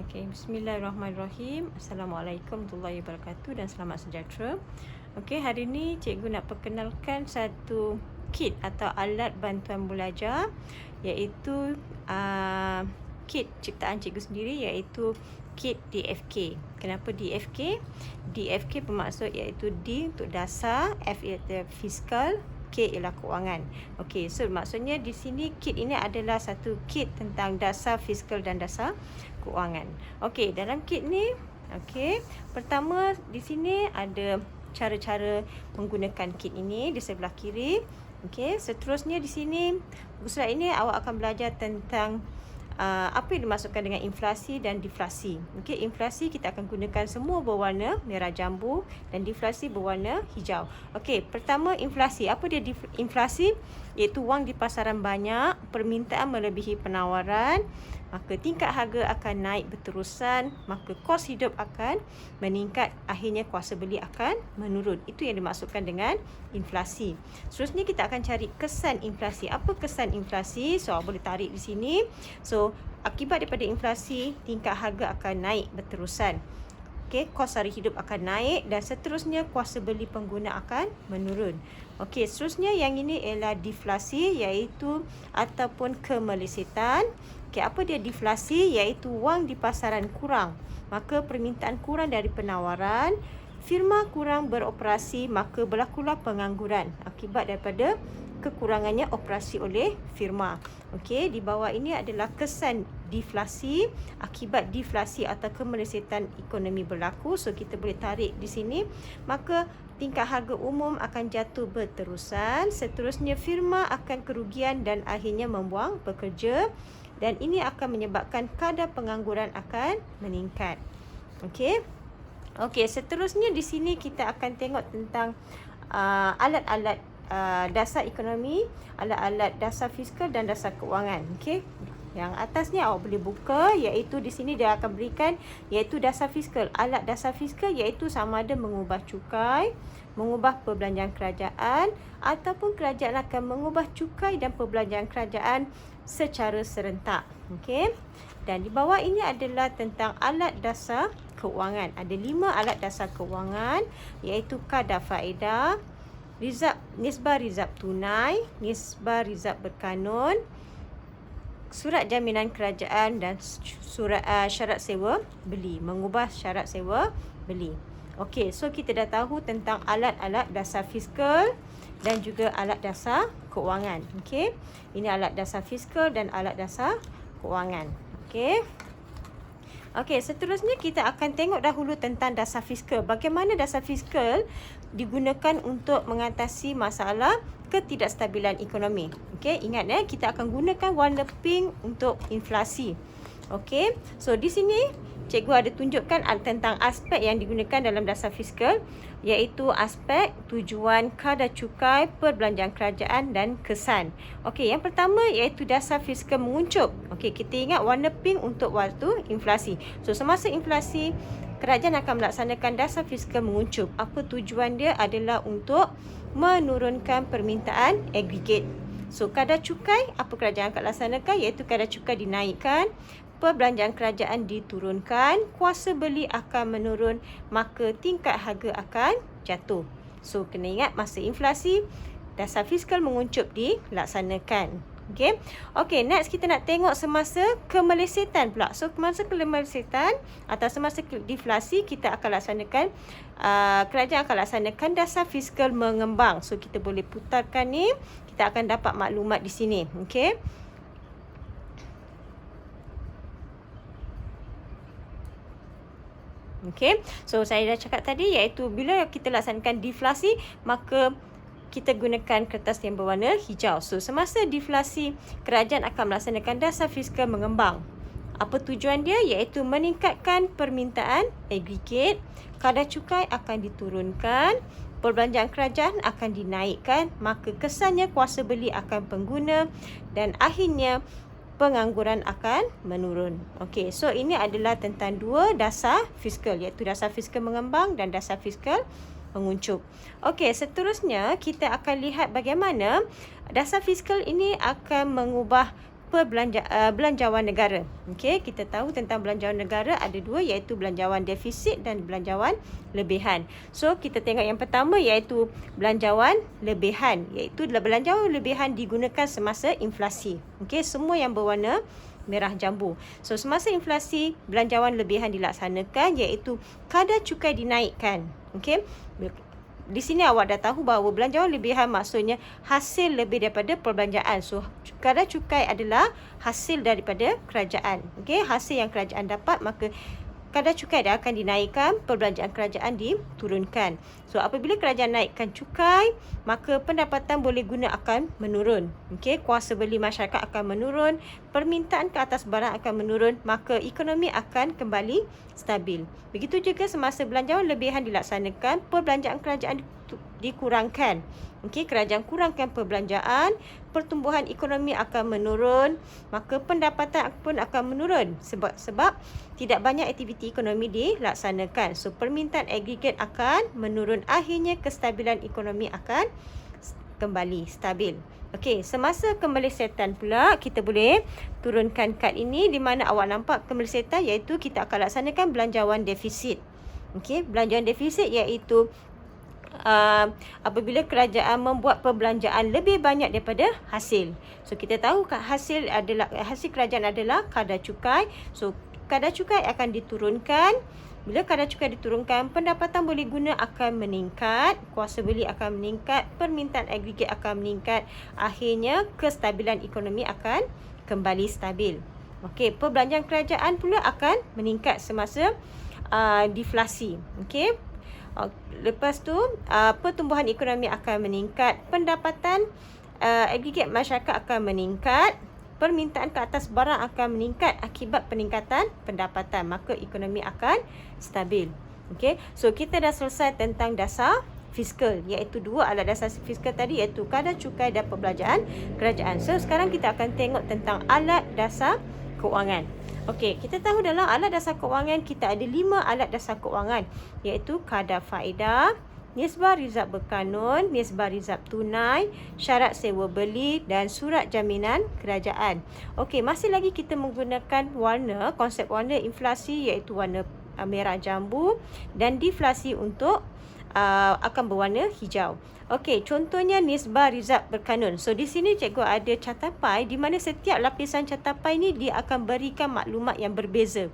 Okey, bismillahirrahmanirrahim. Assalamualaikum warahmatullahi wabarakatuh dan selamat sejahtera. Okey, hari ini cikgu nak perkenalkan satu kit atau alat bantuan belajar iaitu kit ciptaan cikgu sendiri iaitu kit DFK. Kenapa DFK? DFK bermaksud iaitu D untuk dasar, F iaitu fiskal, K ialah kewangan. Okey, so maksudnya di sini kit ini adalah satu kit tentang dasar fiskal dan dasar kewangan. Okey, dalam kit ni, okey, pertama di sini ada cara-cara menggunakan kit ini di sebelah kiri. Okey, seterusnya di sini buku surat ini awak akan belajar tentang apa yang dimaksudkan dengan inflasi dan deflasi. Okey, inflasi kita akan gunakan semua berwarna merah jambu dan deflasi berwarna hijau. Okey, pertama inflasi. Apa dia inflasi? Iaitu wang di pasaran banyak, permintaan melebihi penawaran, maka tingkat harga akan naik berterusan, maka kos hidup akan meningkat, akhirnya kuasa beli akan menurun. Itu yang dimaksudkan dengan inflasi. Seterusnya kita akan cari kesan inflasi. Apa kesan inflasi? So, boleh tarik di sini. So, akibat daripada inflasi, tingkat harga akan naik berterusan. Okey, kos sara hidup akan naik dan seterusnya kuasa beli pengguna akan menurun. Okey, seterusnya yang ini ialah deflasi iaitu ataupun kemelesetan. Okey, apa dia deflasi? Iaitu wang di pasaran kurang, maka permintaan kurang dari penawaran, firma kurang beroperasi, maka berlakulah pengangguran akibat daripada kekurangannya operasi oleh firma. Okey, di bawah ini adalah kesan deflasi akibat deflasi atau kemelesetan ekonomi berlaku. So kita boleh tarik di sini, maka tingkat harga umum akan jatuh berterusan, seterusnya firma akan kerugian dan akhirnya membuang pekerja, dan ini akan menyebabkan kadar pengangguran akan meningkat. Okey. Okey, seterusnya di sini kita akan tengok tentang alat-alat dasar ekonomi, alat-alat dasar fiskal dan dasar keuangan. Okey. Yang atas ni awak boleh buka, iaitu di sini dia akan berikan iaitu dasar fiskal. Alat dasar fiskal iaitu sama ada mengubah cukai, mengubah perbelanjaan kerajaan, ataupun kerajaan akan mengubah cukai dan perbelanjaan kerajaan secara serentak. Okey. Dan di bawah ini adalah tentang alat dasar keuangan. Ada 5 alat dasar keuangan iaitu kadar faedah, nisbah rizab tunai, nisbah rizab berkanun, surat jaminan kerajaan dan surat syarat sewa beli, mengubah syarat sewa beli. Okey, so kita dah tahu tentang alat-alat dasar fiskal dan juga alat dasar keuangan. Okey, ini alat dasar fiskal dan alat dasar keuangan. Okey. Okey, seterusnya kita akan tengok dahulu tentang dasar fiskal. Bagaimana dasar fiskal digunakan untuk mengatasi masalah ketidakstabilan ekonomi. Okey, ingat kita akan gunakan warna pink untuk inflasi. Okey, so di sini cikgu ada tunjukkan tentang aspek yang digunakan dalam dasar fiskal, iaitu aspek tujuan, kadar cukai, perbelanjaan kerajaan dan kesan. Okey, yang pertama iaitu dasar fiskal menguncup. Okey, kita ingat warna pink untuk waktu inflasi. So semasa inflasi, kerajaan akan melaksanakan dasar fiskal menguncup. Apa tujuan dia? Adalah untuk menurunkan permintaan aggregate. So kadar cukai, apa kerajaan akan laksanakan? Iaitu kadar cukai dinaikkan, perbelanjaan kerajaan diturunkan, kuasa beli akan menurun, maka tingkat harga akan jatuh. So kena ingat masa inflasi, dasar fiskal menguncup dilaksanakan. Okey. Okey, next kita nak tengok semasa kemelesetan pula. So semasa kemelesetan atau semasa deflasi, kita akan laksanakan kerajaan akan laksanakan dasar fiskal mengembang. So kita boleh putarkan ni, kita akan dapat maklumat di sini. Okey. Okey. So saya dah cakap tadi iaitu bila kita laksanakan deflasi, maka kita gunakan kertas yang berwarna hijau. So semasa deflasi, kerajaan akan melaksanakan dasar fiskal mengembang. Apa tujuan dia? Iaitu meningkatkan permintaan aggregate, kadar cukai akan diturunkan, perbelanjaan kerajaan akan dinaikkan, maka kesannya kuasa beli akan pengguna dan akhirnya pengangguran akan menurun. Okey, so ini adalah tentang 2 dasar fiskal, iaitu dasar fiskal mengembang dan dasar fiskal menguncup. Okey, seterusnya kita akan lihat bagaimana dasar fiskal ini akan mengubah belanjawan negara. Okey, kita tahu tentang belanjawan negara ada dua, iaitu belanjawan defisit dan belanjawan lebihan. So, kita tengok yang pertama iaitu belanjawan lebihan, iaitu belanjawan lebihan digunakan semasa inflasi. Okey, semua yang berwarna merah jambu. So, semasa inflasi, belanjawan lebihan dilaksanakan iaitu kadar cukai dinaikkan. Okey. Di sini awak dah tahu bahawa belanjawan lebihan maksudnya hasil lebih daripada perbelanjaan. So, kadar cukai adalah hasil daripada kerajaan. Okey, hasil yang kerajaan dapat, maka kadar cukai dia akan dinaikkan, perbelanjaan kerajaan diturunkan. So, apabila kerajaan naikkan cukai, maka pendapatan boleh guna akan menurun. Okey, kuasa beli masyarakat akan menurun, permintaan ke atas barang akan menurun, maka ekonomi akan kembali stabil. Begitu juga semasa belanjawan lebihan dilaksanakan, perbelanjaan kerajaan dikurangkan. Okey, kerajaan kurangkan perbelanjaan, pertumbuhan ekonomi akan menurun, maka pendapatan pun akan menurun sebab tidak banyak aktiviti ekonomi dilaksanakan. So, permintaan agregat akan menurun. Akhirnya kestabilan ekonomi akan kembali stabil. Okey, semasa kemelesetan pula kita boleh turunkan kad ini di mana awak nampak kemelesetan iaitu kita akan laksanakan belanjawan defisit. Okey, belanjawan defisit iaitu apabila kerajaan membuat perbelanjaan lebih banyak daripada hasil. So, kita tahu hasil kerajaan adalah kadar cukai. So, kadar cukai akan diturunkan. Bila kadar cukai diturunkan, pendapatan boleh guna akan meningkat, kuasa beli akan meningkat, permintaan agregat akan meningkat. Akhirnya, kestabilan ekonomi akan kembali stabil. Okey, perbelanjaan kerajaan pula akan meningkat semasa deflasi. Okey. Lepas tu, pertumbuhan ekonomi akan meningkat, pendapatan agregat masyarakat akan meningkat, permintaan ke atas barang akan meningkat akibat peningkatan pendapatan, maka ekonomi akan stabil. Okey, so kita dah selesai tentang dasar fiskal, iaitu dua alat dasar fiskal tadi, iaitu kadar cukai dan perbelanjaan kerajaan. So, sekarang kita akan tengok tentang alat dasar keuangan. Okey, kita tahu dalam alat dasar keuangan kita ada 5 alat dasar keuangan, iaitu kadar faedah, nisbah rizab berkanun, nisbah rizab tunai, syarat sewa beli dan surat jaminan kerajaan. Okey, masih lagi kita menggunakan warna, konsep warna inflasi iaitu warna merah jambu dan deflasi untuk akan berwarna hijau. Okey, contohnya nisbah rizab berkanun. So, di sini cikgu ada catapai di mana setiap lapisan catapai ni dia akan berikan maklumat yang berbeza.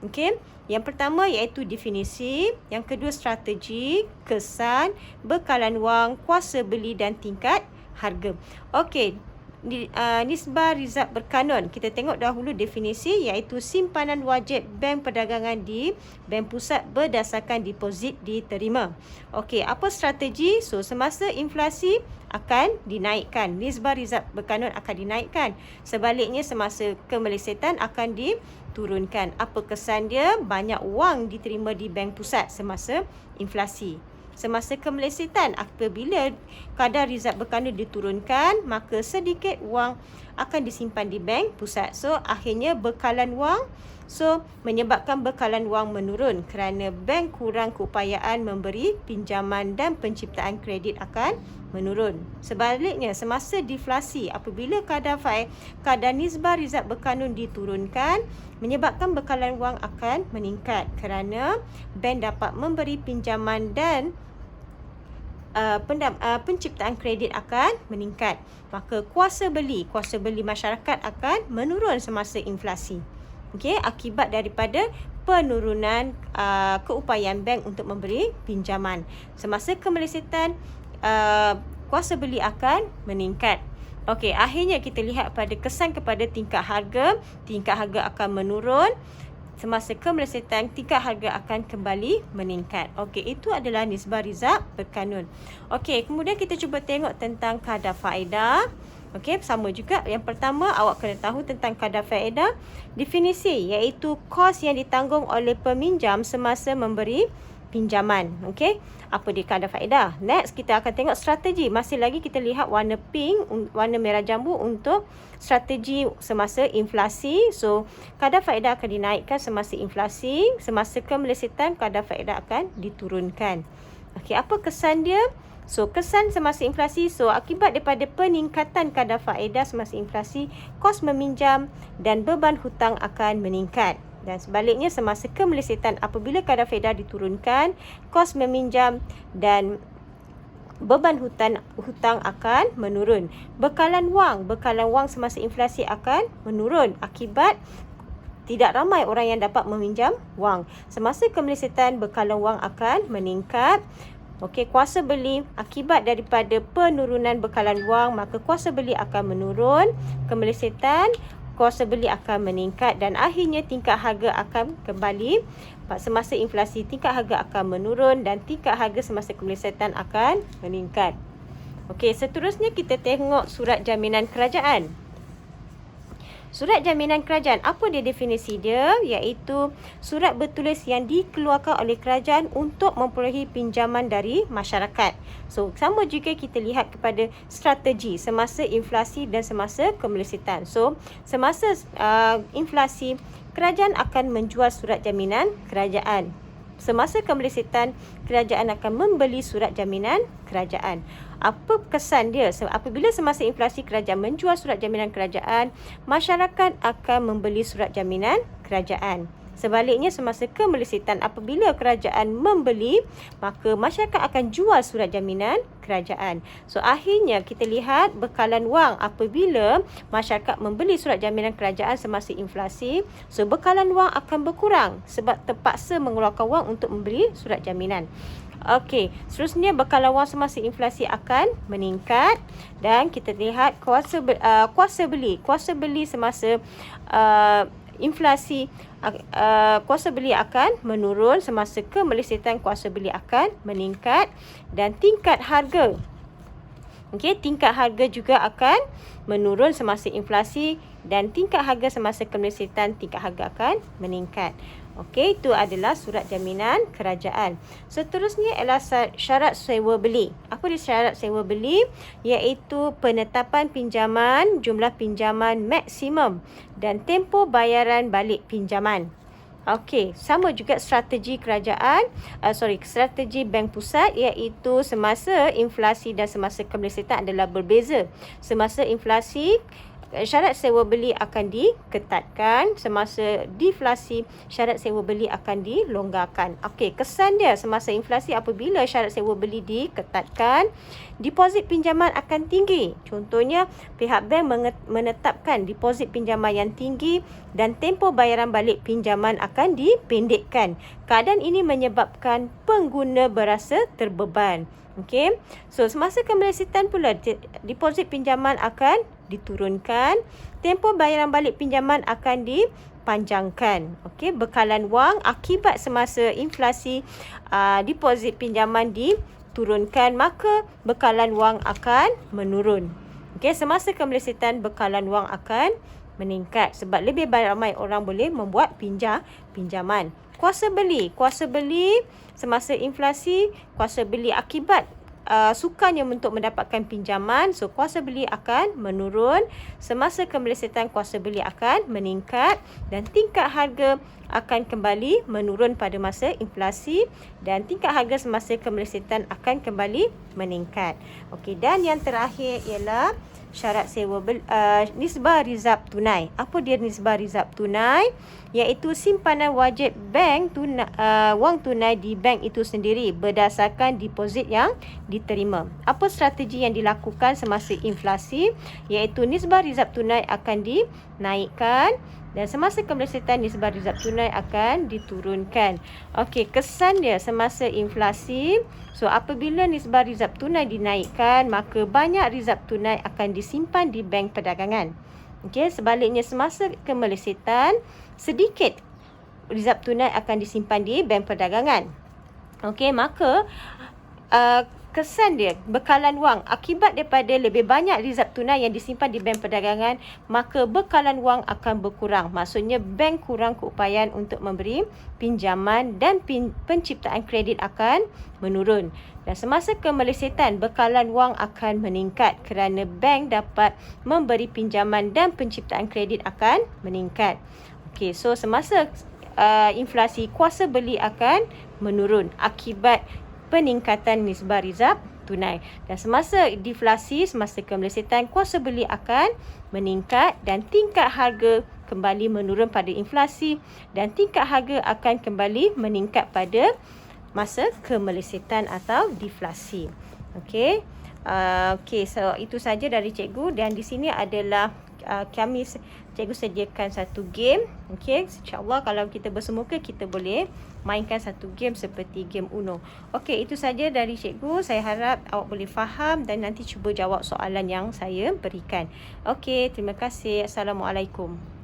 Okey, yang pertama iaitu definisi, yang kedua strategi, kesan, bekalan wang, kuasa beli dan tingkat harga. Okey, nisbah rizab berkanun. Kita tengok dahulu definisi iaitu simpanan wajib bank perdagangan di bank pusat berdasarkan deposit diterima. Okey, apa strategi? So, semasa inflasi akan dinaikkan, nisbah rizab berkanun akan dinaikkan. Sebaliknya semasa kemelesetan akan diturunkan. Apa kesan dia? Banyak wang diterima di bank pusat semasa inflasi. Semasa kemelesetan, apabila kadar rizab berkanun diturunkan, maka sedikit wang akan disimpan di bank pusat. So, akhirnya bekalan wang, menyebabkan bekalan wang menurun kerana bank kurang keupayaan memberi pinjaman dan penciptaan kredit akan menurun. Sebaliknya, semasa deflasi, apabila kadar nisbah rizab berkanun diturunkan, menyebabkan bekalan wang akan meningkat kerana bank dapat memberi pinjaman dan penciptaan kredit akan meningkat. Maka kuasa beli masyarakat akan menurun semasa inflasi. Okey, akibat daripada penurunan keupayaan bank untuk memberi pinjaman. Semasa kemelesetan, kuasa beli akan meningkat. Okey, akhirnya kita lihat pada kesan kepada tingkat harga. Tingkat harga akan menurun. Semasa kemelesetan, tingkat harga akan kembali meningkat. Okey, itu adalah nisbah rizab berkanun. Okey, kemudian kita cuba tengok tentang kadar faedah. Okey, sama juga. Yang pertama, awak kena tahu tentang kadar faedah. Definisi iaitu kos yang ditanggung oleh peminjam semasa memberi pinjaman. Okey, apa dia kadar faedah? Next, kita akan tengok strategi. Masih lagi kita lihat warna pink, warna merah jambu untuk strategi semasa inflasi. So, kadar faedah akan dinaikkan semasa inflasi. Semasa kemelesetan, kadar faedah akan diturunkan. Okey, apa kesan dia? So, kesan semasa inflasi. So, akibat daripada peningkatan kadar faedah semasa inflasi, kos meminjam dan beban hutang akan meningkat. Dan sebaliknya, semasa kemelesetan, apabila kadar faedah diturunkan, kos meminjam dan beban hutang akan menurun. Bekalan wang semasa inflasi akan menurun akibat tidak ramai orang yang dapat meminjam wang. Semasa kemelesetan, bekalan wang akan meningkat. Okey, kuasa beli akibat daripada penurunan bekalan wang, maka kuasa beli akan menurun. Kemelesetan, kuasa beli akan meningkat dan akhirnya tingkat harga akan kembali. Semasa inflasi, tingkat harga akan menurun dan tingkat harga semasa kemelesetan akan meningkat. Okey, seterusnya kita tengok surat jaminan kerajaan. Surat jaminan kerajaan, apa dia definisi dia? Iaitu surat bertulis yang dikeluarkan oleh kerajaan untuk memperolehi pinjaman dari masyarakat. So, sama juga kita lihat kepada strategi semasa inflasi dan semasa kemelesetan. So, semasa inflasi, kerajaan akan menjual surat jaminan kerajaan. Semasa kemelesetan, kerajaan akan membeli surat jaminan kerajaan. Apa kesan dia? Apabila semasa inflasi kerajaan menjual surat jaminan kerajaan, masyarakat akan membeli surat jaminan kerajaan. Sebaliknya, semasa kemelesetan, apabila kerajaan membeli, maka masyarakat akan jual surat jaminan kerajaan. So, akhirnya kita lihat bekalan wang apabila masyarakat membeli surat jaminan kerajaan semasa inflasi. So, bekalan wang akan berkurang sebab terpaksa mengeluarkan wang untuk membeli surat jaminan. Okey, seterusnya bekalan wang semasa inflasi akan meningkat dan kita lihat kuasa beli semasa inflasi, kuasa beli akan menurun. Semasa kemelesetan, kuasa beli akan meningkat dan tingkat harga. Okey, tingkat harga juga akan menurun semasa inflasi dan tingkat harga semasa kemelesetan, tingkat harga akan meningkat. Okey, itu adalah surat jaminan kerajaan. Seterusnya ialah syarat sewa beli. Apa dia syarat sewa beli? Iaitu penetapan pinjaman, jumlah pinjaman maksimum dan tempoh bayaran balik pinjaman. Okey, sama juga strategi strategi Bank Pusat, iaitu semasa inflasi dan semasa kemelesetan adalah berbeza. Semasa inflasi, syarat sewa beli akan diketatkan. Semasa deflasi, syarat sewa beli akan dilonggarkan. Okey, kesan dia semasa inflasi, apabila syarat sewa beli diketatkan, deposit pinjaman akan tinggi. Contohnya, pihak bank menetapkan deposit pinjaman yang tinggi dan tempoh bayaran balik pinjaman akan dipendekkan. Keadaan ini menyebabkan pengguna berasa terbeban. Okey, so semasa kemelesetan pula, deposit pinjaman akan diturunkan, tempoh bayaran balik pinjaman akan dipanjangkan. Okey, bekalan wang akibat semasa inflasi, deposit pinjaman diturunkan, maka bekalan wang akan menurun. Okey, semasa kemelesetan, bekalan wang akan meningkat sebab lebih ramai orang boleh membuat pinjaman. Kuasa beli semasa inflasi, kuasa beli akibat sukarnya untuk mendapatkan pinjaman. So, kuasa beli akan menurun. Semasa kemelesetan, kuasa beli akan meningkat dan tingkat harga akan kembali menurun pada masa inflasi dan tingkat harga semasa kemelesetan akan kembali meningkat. Okey, dan yang terakhir ialah syarat sewa nisbah rizab tunai. Apa dia nisbah rizab tunai? Iaitu simpanan wajib bank wang tunai di bank itu sendiri berdasarkan deposit yang diterima. Apa strategi yang dilakukan semasa inflasi? Iaitu nisbah rizab tunai akan dinaikkan dan semasa kemelesetan, nisbah rizab tunai akan diturunkan. Okey, kesan dia semasa inflasi. So, apabila nisbah rizab tunai dinaikkan, maka banyak rizab tunai akan disimpan di bank perdagangan. Okey, sebaliknya semasa kemelesetan, sedikit rizab tunai akan disimpan di bank perdagangan. Okey, maka kesan dia, bekalan wang akibat daripada lebih banyak rizab tunai yang disimpan di bank perdagangan, maka bekalan wang akan berkurang. Maksudnya bank kurang keupayaan untuk memberi pinjaman dan penciptaan kredit akan menurun. Dan semasa kemelesetan, bekalan wang akan meningkat kerana bank dapat memberi pinjaman dan penciptaan kredit akan meningkat. Okey, so semasa inflasi, kuasa beli akan menurun akibat peningkatan nisbah rizab tunai. Dan semasa deflasi, semasa kemelesetan, kuasa beli akan meningkat dan tingkat harga kembali menurun pada inflasi dan tingkat harga akan kembali meningkat pada masa kemelesetan atau deflasi. Okey. Okey, so itu saja dari cikgu, dan di sini adalah cikgu sediakan satu game. Okey, insya-Allah kalau kita bersemuka kita boleh mainkan satu game seperti game Uno. Okey, itu saja dari cikgu. Saya harap awak boleh faham dan nanti cuba jawab soalan yang saya berikan. Okey, terima kasih. Assalamualaikum.